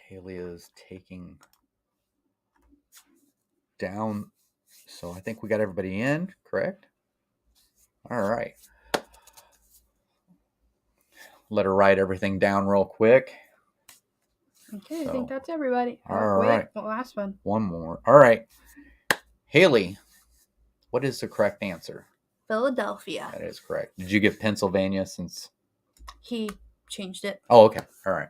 Haley is taking down. So I think we got everybody in, correct? All right. Let her write everything down real quick. Okay, I think that's everybody. All Wait, right. last one. One more. All right. Haley, what is the correct answer? Philadelphia. That is correct. Did you get Pennsylvania since? He changed it. Oh, okay. All right.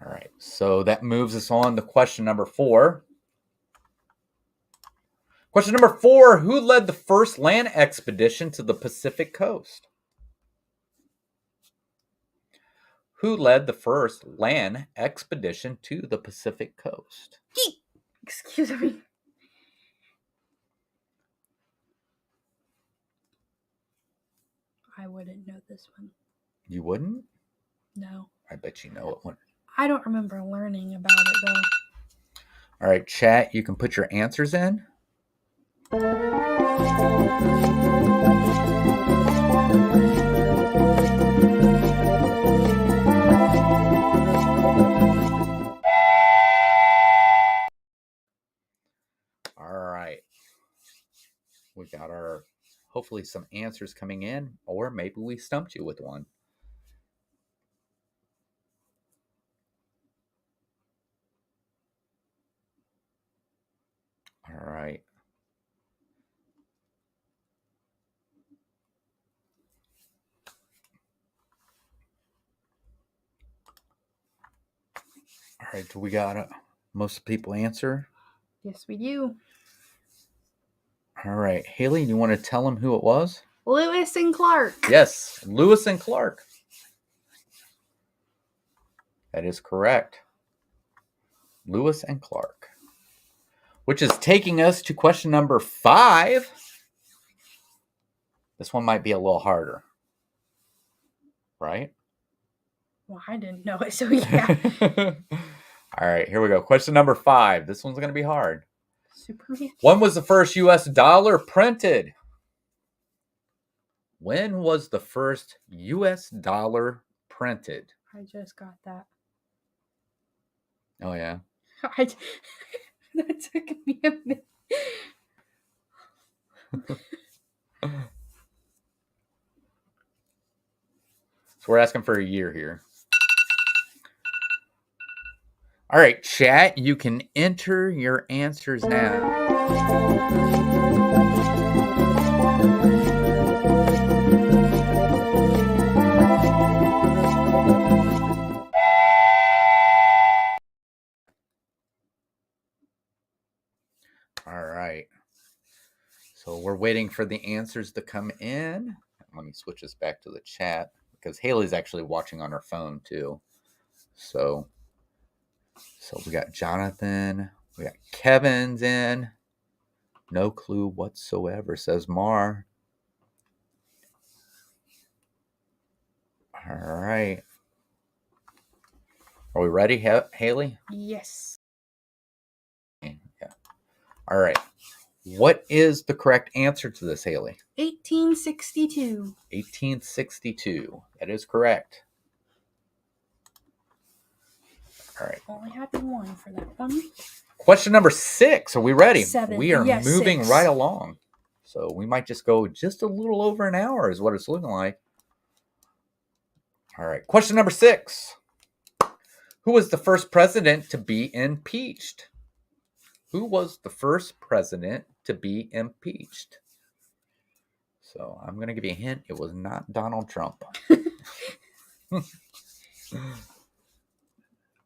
All right. So that moves us on to question number 4. Question number 4, who led the first land expedition to the Pacific coast? Who led the first land expedition to the Pacific coast? Excuse me. I wouldn't know this one. You wouldn't? No. I bet you know it one. I don't remember learning about it though. All right, chat, you can put your answers in. All right. We got our, hopefully some answers coming in, or maybe we stumped you with one. All right. All right, do we got most people answer? Yes, we do. All right, Haley, you want to tell them who it was? Lewis and Clark. Yes, Lewis and Clark. That is correct. Lewis and Clark. Which is taking us to question number 5. This one might be a little harder. Right? Well, I didn't know it, so yeah. All right, here we go. Question number 5. This one's going to be hard. Superman. When was the first U.S. dollar printed? When was the first U.S. dollar printed? I just got that. Oh, yeah. That took me a minute. So we're asking for a year here. All right, chat, you can enter your answers now. All right. So we're waiting for the answers to come in. Let me switch this back to the chat because Haley's actually watching on her phone too. So we got Jonathan, we got Kevin's in. No clue whatsoever, says Mar. All right. Are we ready, Haley? Yes. Yeah. All right. What is the correct answer to this, Haley? 1862. 1862. That is correct. All right. Only had one for that one. Question number 6. Are we ready? 7. We are moving 6. right along. So we might just go just a little over an hour is what it's looking like. All right. Question number 6. Who was the first president to be impeached? Who was the first president to be impeached? So I'm going to give you a hint. It was not Donald Trump.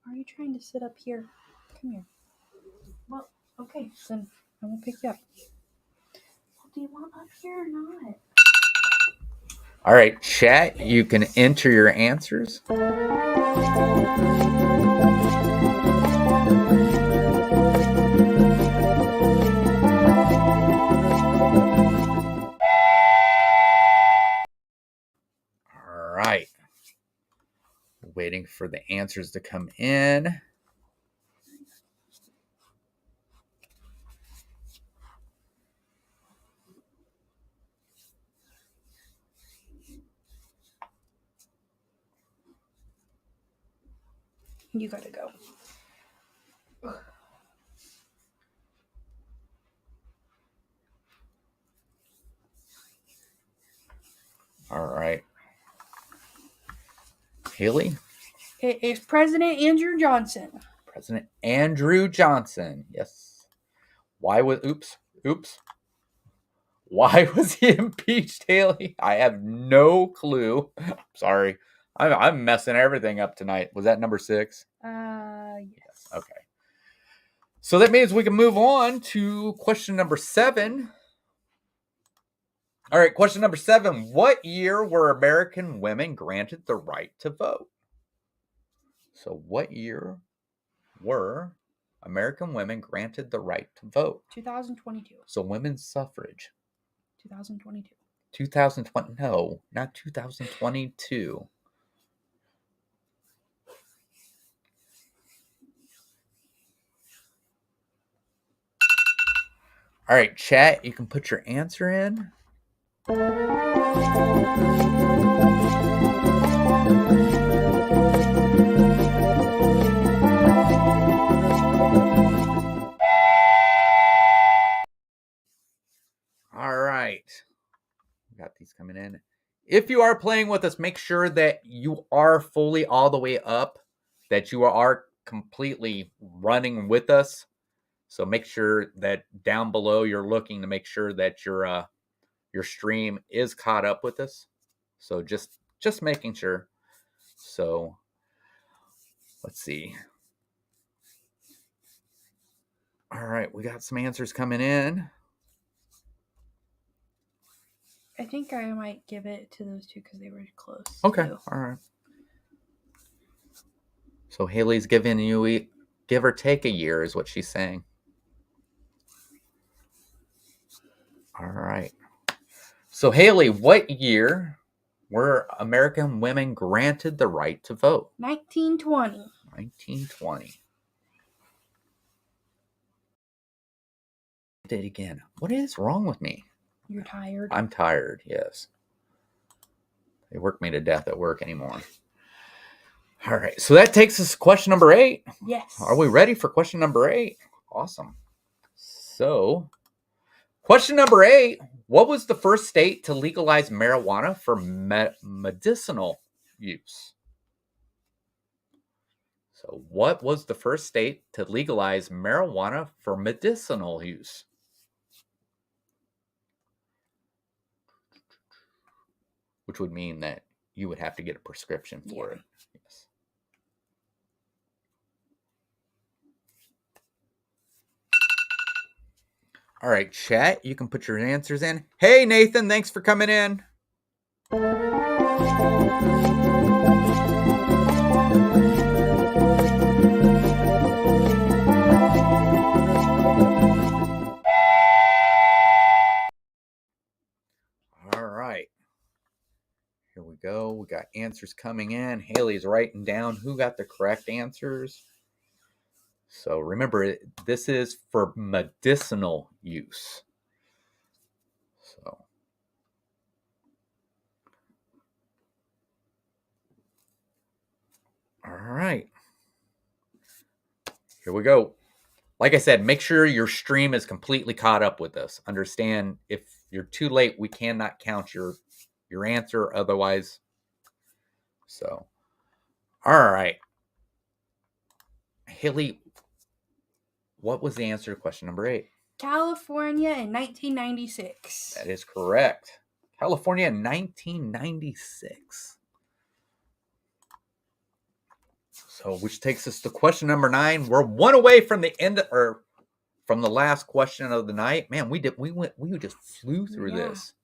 Are you trying to sit up here? Come here. Well, okay, then I won't pick you up. Well, do you want up here or not? All right, chat, you can enter your answers. waiting for the answers to come in. You gotta go. All right. Haley? It is President Andrew Johnson. President Andrew Johnson. Yes. Why was Why was he impeached, Haley? I have no clue. Sorry. I'm messing everything up tonight. Was that number 6? Yes. Okay. So that means we can move on to question number 7. All right, question number 7. What year were American women granted the right to vote? So what year were American women granted the right to vote? 2022. So women's suffrage. 2022. 2020. No, not 2022. All right, chat, you can put your answer in. All right. We got these coming in. If you are playing with us, make sure that you are fully all the way up, that you are completely running with us. So make sure that down below you're looking to make sure that your stream is caught up with us. So just making sure. So let's see. All right, we got some answers coming in. I think I might give it to those two because they were close. Okay, too. all right. So Haley's giving you give or take a year is what she's saying. All right. So Haley, what year were American women granted the right to vote? 1920. 1920. Did it again. What is wrong with me? You're tired. I'm tired, yes. They work me to death at work anymore. All right, so that takes us to question number 8. Yes. Are we ready for question number 8? Awesome. So, question number 8. What was the first state to legalize marijuana for medicinal use? So, what was the first state to legalize marijuana for medicinal use? Which would mean that you would have to get a prescription for it. Yes. All right, chat, you can put your answers in. Hey, Nathan, thanks for coming in. All right. Here we go. We got answers coming in. Haley's writing down who got the correct answers. So remember, this is for medicinal use. So, all right. Here we go. Like I said, make sure your stream is completely caught up with us. Understand, if you're too late, we cannot count your answer otherwise. So, all right. Haley, what was the answer to question number 8? California in 1996. That is correct. California in 1996. So, which takes us to question number 9. We're one away from the end, or from the last question of the night. Man, we just flew through this.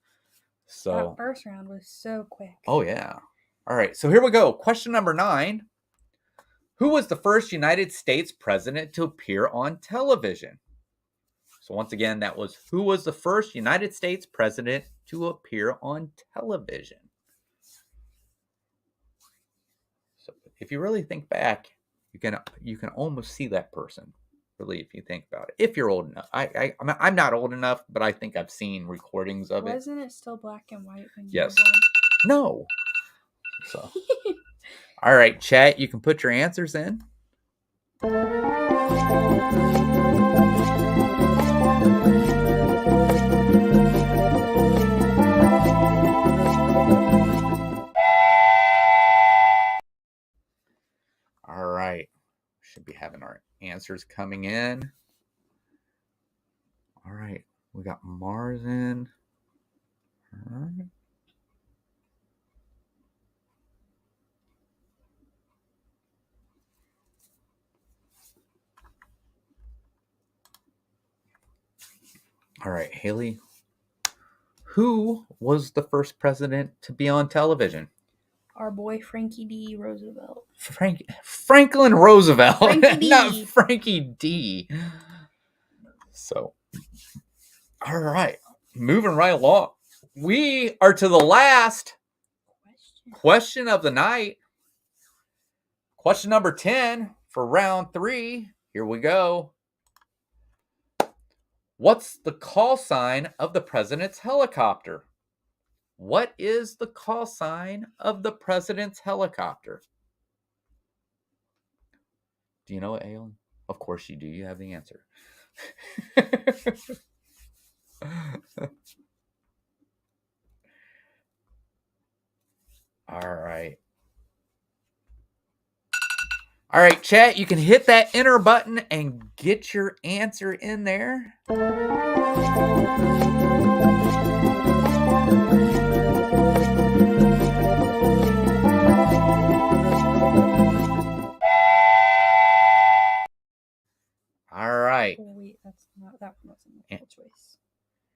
So that first round was so quick. Oh yeah. All right. So here we go. Question number 9. Who was the first United States president to appear on television? So once again, that was who was the first United States president to appear on television? So if you really think back, you can almost see that person. Really, if you think about it, if you're old enough. I'm not old enough, but I think I've seen recordings of it. Wasn't it still black and white when you Yes. were born? No. So, all right, chat. You can put your answers in. All right. Should be having our answers coming in. All right. We got Mars in. All right. All right, Haley. Who was the first president to be on television? Our boy Frankie D. Roosevelt. Franklin Roosevelt, Frankie D. not Frankie D. So, all right, moving right along. We are to the last question of the night. Question number 10 for round 3. Here we go. What's the call sign of the president's helicopter? What is the call sign of the president's helicopter? Do you know it, Aeon? Of course you do. You have the answer. All right. All right, chat, you can hit that enter button and get your answer in there. All right. Oh, wait, that's not, that wasn't multiple choice.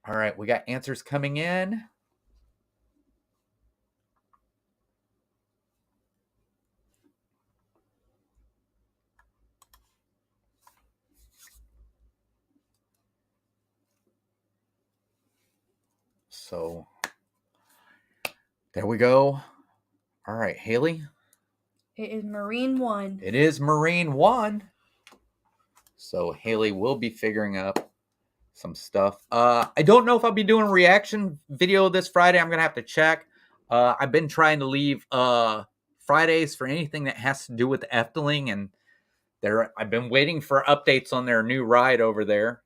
All right, we got answers coming in. So there we go. All right, Haley. It is Marine 1. It is Marine 1. So Haley will be figuring up some stuff. I don't know if I'll be doing a reaction video this Friday. I'm going to have to check. I've been trying to leave Fridays for anything that has to do with Efteling, and I've been waiting for updates on their new ride over there.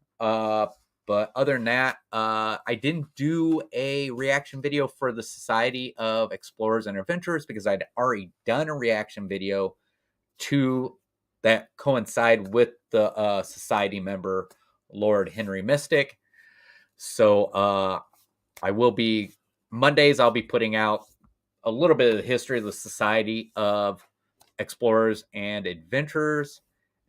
But other than that, I didn't do a reaction video for the Society of Explorers and Adventurers because I'd already done a reaction video to that coincide with the society member, Lord Henry Mystic. So I will be, Mondays, I'll be putting out a little bit of the history of the Society of Explorers and Adventurers.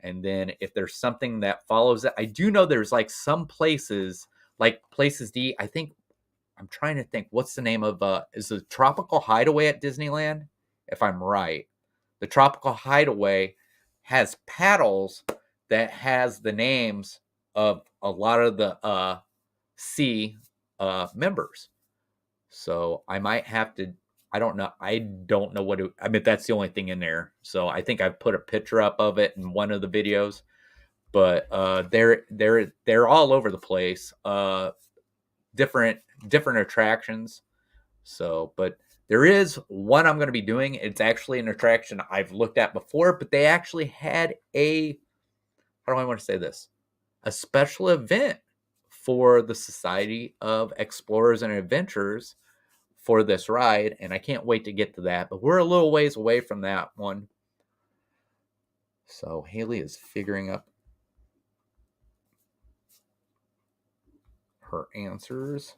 And then if there's something that follows it, I do know there's like some places, like Places D, I think, I'm trying to think, what's the name of, is the Tropical Hideaway at Disneyland? If I'm right. The Tropical Hideaway has paddles that has the names of a lot of the C members. So I might have to, I don't know what it, I mean, that's the only thing in there. So I think I've put a picture up of it in one of the videos, but they're all over the place. Different attractions. So, but there is one I'm going to be doing. It's actually an attraction I've looked at before, but they actually had how do I want to say this? A special event for the Society of Explorers and Adventurers for this ride, and I can't wait to get to that, but we're a little ways away from that one. So Haley is figuring up her answers.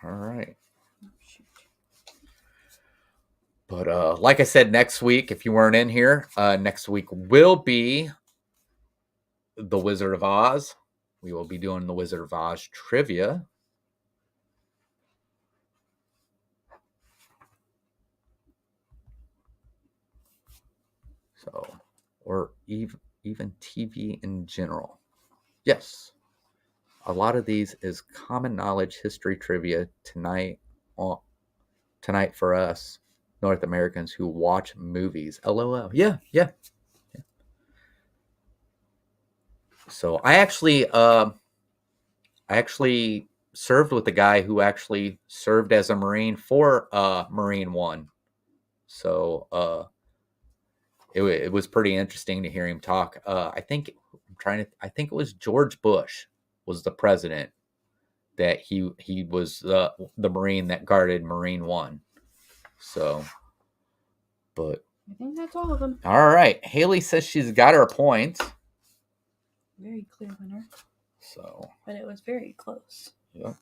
All right. But like I said, next week, if you weren't in here, next week will be The Wizard of Oz. We will be doing The Wizard of Oz trivia. So, or even TV in general. Yes. A lot of these is common knowledge history trivia tonight for us. North Americans who watch movies. LOL. Yeah. So I actually served with a guy who actually served as a Marine for Marine One. So it was pretty interesting to hear him talk. I think it was George Bush was the president that he was the Marine that guarded Marine One. So, but I think that's all of them. all right, Haley says she's got her points. Very clear winner. So, but it was very close. Yeah.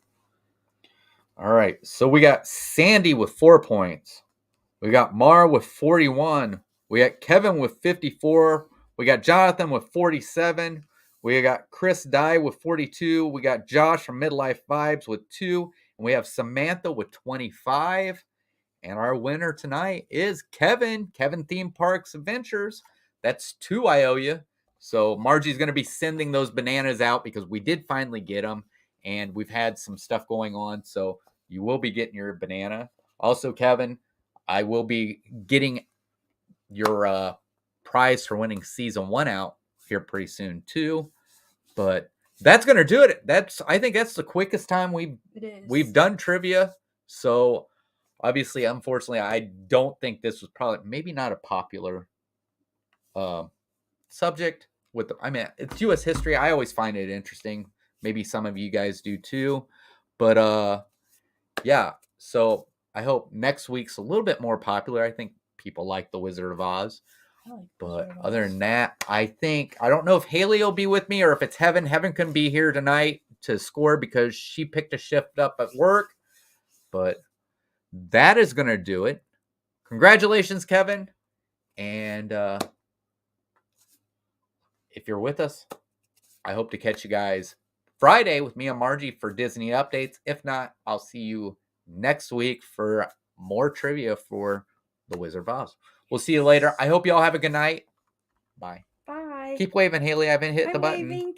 All right, so we got Sandy with 4 points. We got Mara with 41. We got Kevin with 54. We got Jonathan with 47. We got Chris Dye with 42. We got Josh from Midlife Vibes with 2. And we have Samantha with 25. And our winner tonight is Kevin Theme Parks Adventures. That's 2 I owe you. So Margie's going to be sending those bananas out because we did finally get them. And we've had some stuff going on. So you will be getting your banana. Also, Kevin, I will be getting your prize for winning season 1 out here pretty soon, But that's going to do it. I think that's the quickest time we've done trivia. So obviously, unfortunately, I don't think this was probably maybe not a popular subject. It's U.S. history. I always find it interesting. Maybe some of you guys do too. But yeah. So I hope next week's a little bit more popular. I think people like The Wizard of Oz. But other than that, I don't know if Haley will be with me or if it's Heaven. Heaven couldn't be here tonight to score because she picked a shift up at work. But that is going to do it. Congratulations, Kevin. And if you're with us, I hope to catch you guys Friday with me and Margie for Disney updates. If not, I'll see you next week for more trivia for The Wizard of Oz. We'll see you later. I hope you all have a good night. Bye. Bye. Keep waving, Haley. I haven't hit the button. Waving.